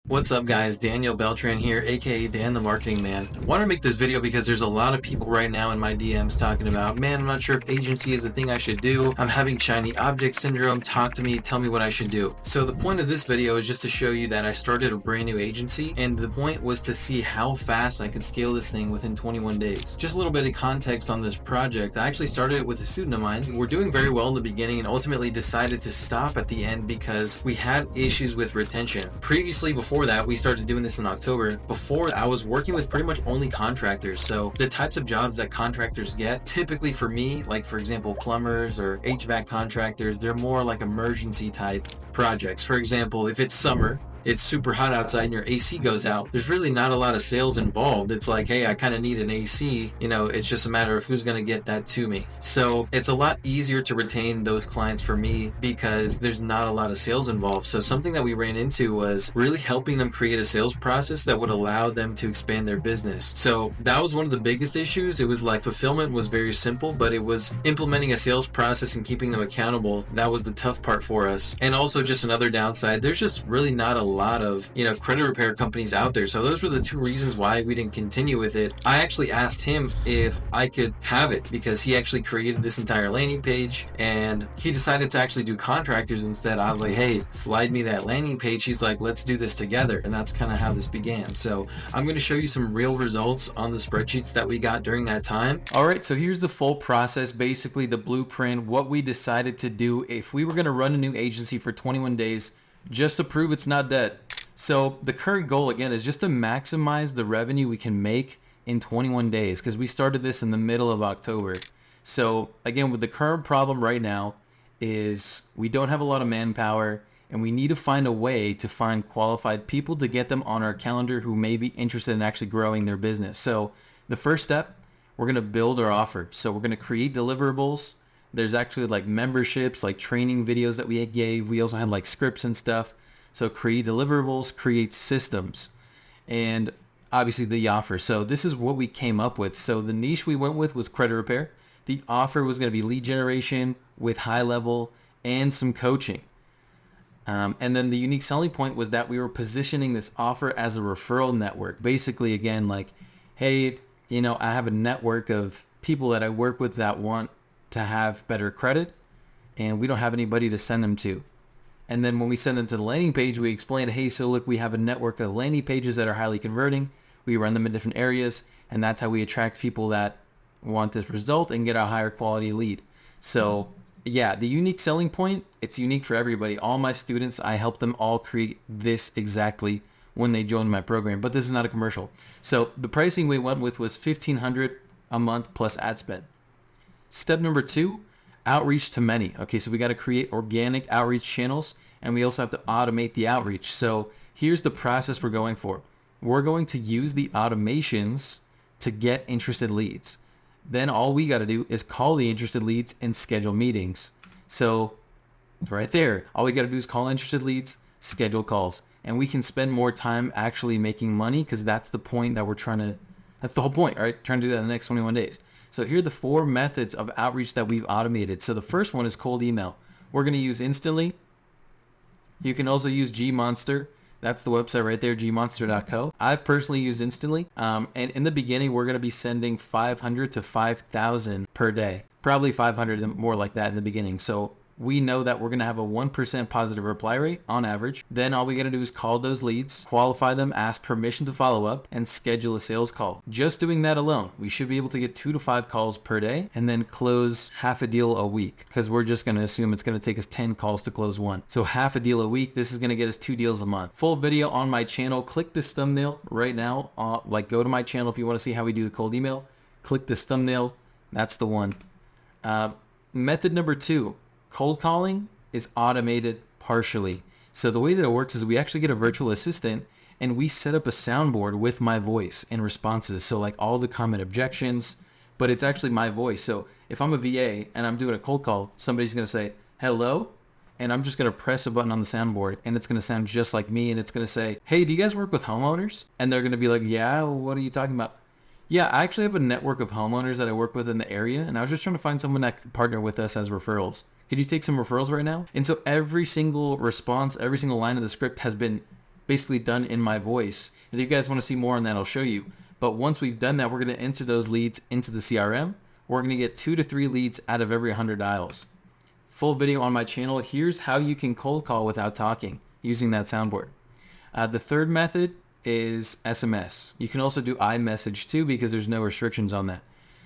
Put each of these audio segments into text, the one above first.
What's up guys, Daniel Beltran here, aka Dan the Marketing Man. I want to make this video because there's a lot of people right now in my DMs talking about, man, I'm not sure if agency is the thing I should do. I'm having shiny object syndrome, talk to me, tell me what I should do. So the point of this video is just to show you that I started a brand new agency, and the point was to see how fast I could scale this thing within 21 days. Just a little bit of context on this project. I actually started it with a student of mine. We're doing very well in the beginning and ultimately decided to stop at the end because we had issues with retention. Previously, before that, we started doing this in October. Before, I was working with pretty much only contractors. So the types of jobs that contractors get, typically for me, like for example, plumbers or HVAC contractors, they're more like emergency type projects. For example, if it's summer, it's super hot outside and your AC goes out, there's really not a lot of sales involved. It's like, hey, I kind of need an AC, it's just a matter of who's going to get that to me. So it's a lot easier to retain those clients for me because there's not a lot of sales involved. So something that we ran into was really helping them create a sales process that would allow them to expand their business. So that was one of the biggest issues. It was like fulfillment was very simple, but it was implementing a sales process and keeping them accountable. That was the tough part for us. And also just another downside, there's just really not a lot of credit repair companies out there. So those were the two reasons why we didn't continue with it. I actually asked him if I could have it because he actually created this entire landing page and he decided to actually do contractors instead. I was like, hey, slide me that landing page. He's like, let's do this together. And that's kind of how this began. So I'm going to show you some real results on the spreadsheets that we got during that time. All right, so here's the full process, basically the blueprint, what we decided to do if we were going to run a new agency for 21 days just to prove it's not dead. So the current goal again is just to maximize the revenue we can make in 21 days because we started this in the middle of October. So again, with the current problem right now is we don't have a lot of manpower and we need to find a way to find qualified people to get them on our calendar who may be interested in actually growing their business. So the first step, we're going to build our offer. So we're going to create deliverables. There's actually like memberships, like training videos that we gave. We also had like scripts and stuff. So create deliverables, create systems, and obviously the offer. So this is what we came up with. So the niche we went with was credit repair. The offer was going to be lead generation with high level and some coaching. And then the unique selling point was that we were positioning this offer as a referral network. Basically, again, like, hey, I have a network of people that I work with that want to have better credit and we don't have anybody to send them to. And then when we send them to the landing page, we explain, hey, so look, we have a network of landing pages that are highly converting. We run them in different areas, and that's how we attract people that want this result and get a higher quality lead. So yeah, the unique selling point, it's unique for everybody. All my students, I help them all create this exactly when they join my program, but this is not a commercial. So the pricing we went with was $1,500 a month plus ad spend. Step number 2, outreach to many. Okay, so we got to create organic outreach channels and we also have to automate the outreach. So here's the process we're going for. We're going to use the automations to get interested leads. Then all we got to do is call the interested leads and schedule meetings. So right there, all we got to do is call interested leads, schedule calls, and we can spend more time actually making money because that's the point that that's the whole point, right? Trying to do that in the next 21 days. So here are the 4 methods of outreach that we've automated. So the first one is cold email. We're going to use Instantly. You can also use Gmonster. That's the website right there, gmonster.co. I've personally used Instantly. And in the beginning, we're going to be sending 500 to 5,000 per day. Probably 500 more like that in the beginning. So we know that we're going to have a 1% positive reply rate on average. Then all we got to do is call those leads, qualify them, ask permission to follow up, and schedule a sales call. Just doing that alone, we should be able to get 2 to 5 calls per day and then close half a deal a week because we're just going to assume it's going to take us 10 calls to close one. So half a deal a week, this is going to get us 2 deals a month. Full video on my channel. Click this thumbnail right now. Go to my channel if you want to see how we do the cold email. Click this thumbnail. That's the one. Method number 2. Cold calling is automated partially. So the way that it works is we actually get a virtual assistant and we set up a soundboard with my voice and responses. So like all the common objections, but it's actually my voice. So if I'm a VA and I'm doing a cold call, somebody's going to say, hello, and I'm just going to press a button on the soundboard and it's going to sound just like me. And it's going to say, hey, do you guys work with homeowners? And they're going to be like, yeah, what are you talking about? Yeah, I actually have a network of homeowners that I work with in the area. And I was just trying to find someone that could partner with us as referrals. Could you take some referrals right now? And so every single response, every single line of the script has been basically done in my voice. And if you guys want to see more on that, I'll show you. But once we've done that, we're going to enter those leads into the CRM. We're going to get 2 to 3 leads out of every 100 dials. Full video on my channel. Here's how you can cold call without talking using that soundboard. The third method is SMS. You can also do iMessage too because there's no restrictions on that.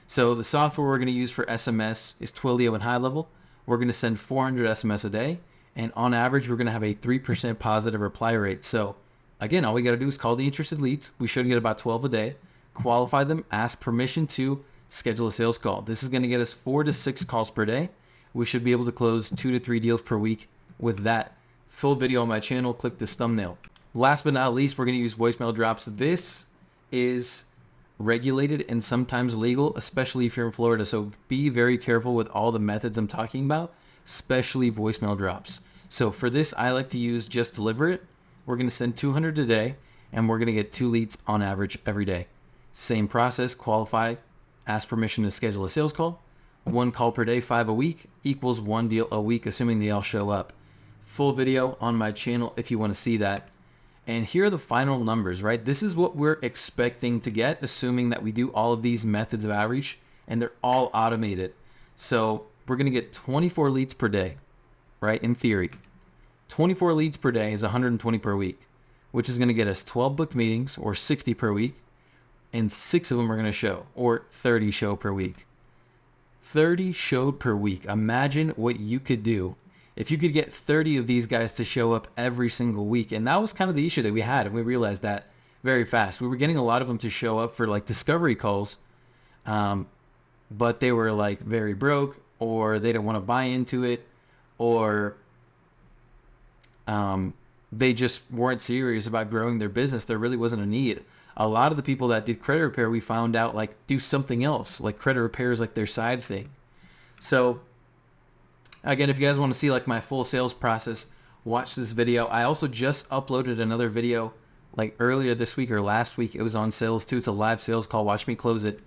So the software we're going to use for SMS is Twilio and High Level. We're going to send 400 SMS a day, and on average we're going to have a 3% positive reply rate. So again, all we got to do is call the interested leads. We should get about 12 a day, qualify them, ask permission to schedule a sales call. This is going to get us 4 to 6 calls per day. We should be able to close 2 to 3 deals per week with that. Full video on my channel, click this thumbnail. Last but not least, we're going to use voicemail drops. This is regulated and sometimes legal, especially if you're in Florida. So be very careful with all the methods I'm talking about, especially voicemail drops. So for this, I like to use Just Deliver It. We're going to send 200 a day, and we're going to get 2 leads on average every day. Same process, qualify, ask permission to schedule a sales call. 1 call per day, 5 a week, equals 1 deal a week, assuming they all show up. Full video on my channel if you want to see that. And here are the final numbers, right? This is what we're expecting to get, assuming that we do all of these methods of outreach and they're all automated. So we're going to get 24 leads per day, right? In theory, 24 leads per day is 120 per week, which is going to get us 12 booked meetings or 60 per week. And 6 of them are going to show, or 30 show per week. 30 showed per week. Imagine what you could do if you could get 30 of these guys to show up every single week. And that was kind of the issue that we had, and we realized that very fast. We were getting a lot of them to show up for like discovery calls, but they were like very broke, or they didn't want to buy into it, or they just weren't serious about growing their business. There really wasn't a need. A lot of the people that did credit repair, we found out like do something else, like credit repair is like their side thing. So again, if you guys want to see like my full sales process, watch this video. I also just uploaded another video like earlier this week or last week. It was on sales too. It's a live sales call. Watch me close it.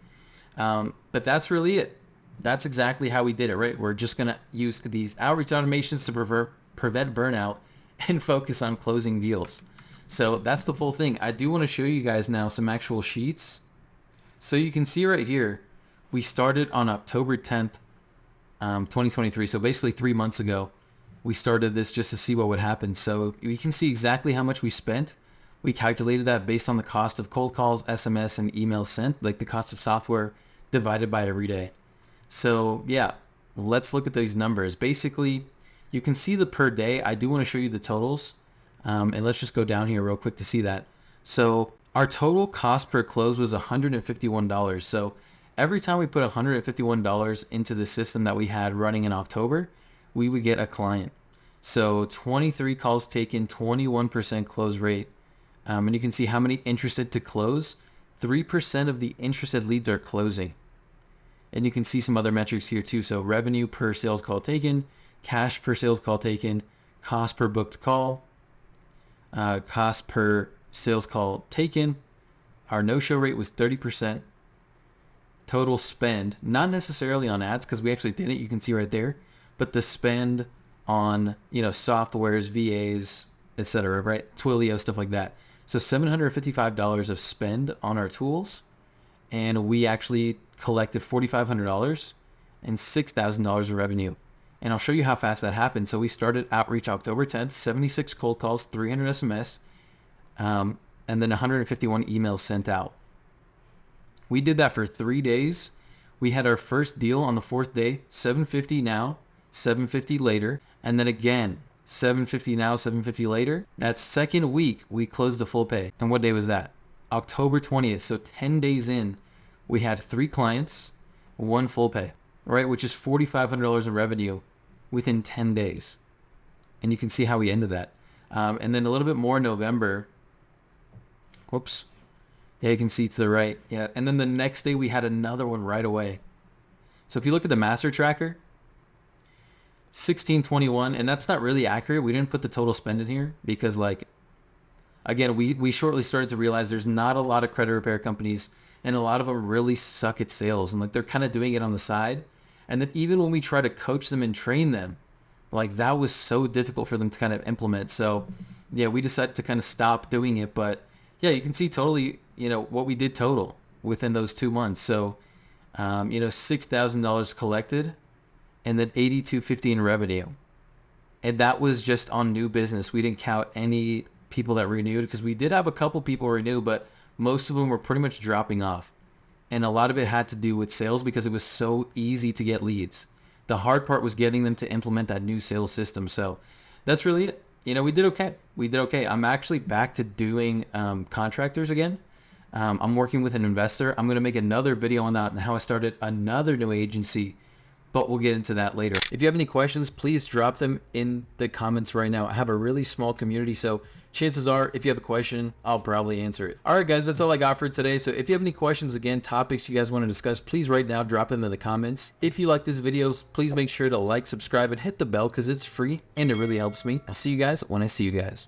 But that's really it. That's exactly how we did it, right? We're just going to use these outreach automations to prevent burnout and focus on closing deals. So that's the full thing. I do want to show you guys now some actual sheets. So you can see right here, we started on October 10th, 2023. So basically 3 months ago, we started this just to see what would happen. So you can see exactly how much we spent. We calculated that based on the cost of cold calls, SMS, and emails sent, like the cost of software divided by every day. So yeah, let's look at these numbers. Basically, you can see the per day. I do want to show you the totals. And let's just go down here real quick to see that. So our total cost per close was $151. So every time we put $151 into the system that we had running in October, we would get a client. So 23 calls taken, 21% close rate. And you can see how many interested to close. 3% of the interested leads are closing. And you can see some other metrics here too. So revenue per sales call taken, cash per sales call taken, cost per booked call, cost per sales call taken. Our no-show rate was 30%. Total spend, not necessarily on ads because we actually did it, you can see right there, but the spend on, softwares, VAs, etc., right? Twilio, stuff like that. So $755 of spend on our tools, and we actually collected $4,500 and $6,000 of revenue. And I'll show you how fast that happened. So we started outreach October 10th, 76 cold calls, 300 SMS, and then 151 emails sent out. We did that for 3 days. We had our first deal on the 4th day, $750 now, $750 later, and then again, $750 now, $750 later. That second week, we closed the full pay. And what day was that? October 20th. So 10 days in, we had 3 clients, 1 full pay, right? Which is $4,500 in revenue within 10 days. And you can see how we ended that. And then a little bit more in November. Whoops. Yeah, you can see to the right. Yeah. And then the next day we had another one right away. So if you look at the master tracker, 1621, and that's not really accurate. We didn't put the total spend in here because again, we shortly started to realize there's not a lot of credit repair companies, and a lot of them really suck at sales, and they're kind of doing it on the side. And then even when we try to coach them and train them, that was so difficult for them to kind of implement. So yeah, we decided to kind of stop doing it. But yeah, you can see totally, what we did total within those 2 months. So, $6,000 collected and then $8,250 in revenue. And that was just on new business. We didn't count any people that renewed, because we did have a couple people renew, but most of them were pretty much dropping off. And a lot of it had to do with sales, because it was so easy to get leads. The hard part was getting them to implement that new sales system. So that's really it. We did okay. We did okay. I'm actually back to doing contractors again. I'm working with an investor. I'm going to make another video on that and how I started another new agency, but we'll get into that later. If you have any questions, please drop them in the comments right now. I have a really small community, so chances are, if you have a question, I'll probably answer it. All right, guys, that's all I got for today. So if you have any questions, again, topics you guys want to discuss, please right now drop them in the comments. If you like this video, please make sure to like, subscribe, and hit the bell, because it's free and it really helps me. I'll see you guys when I see you guys.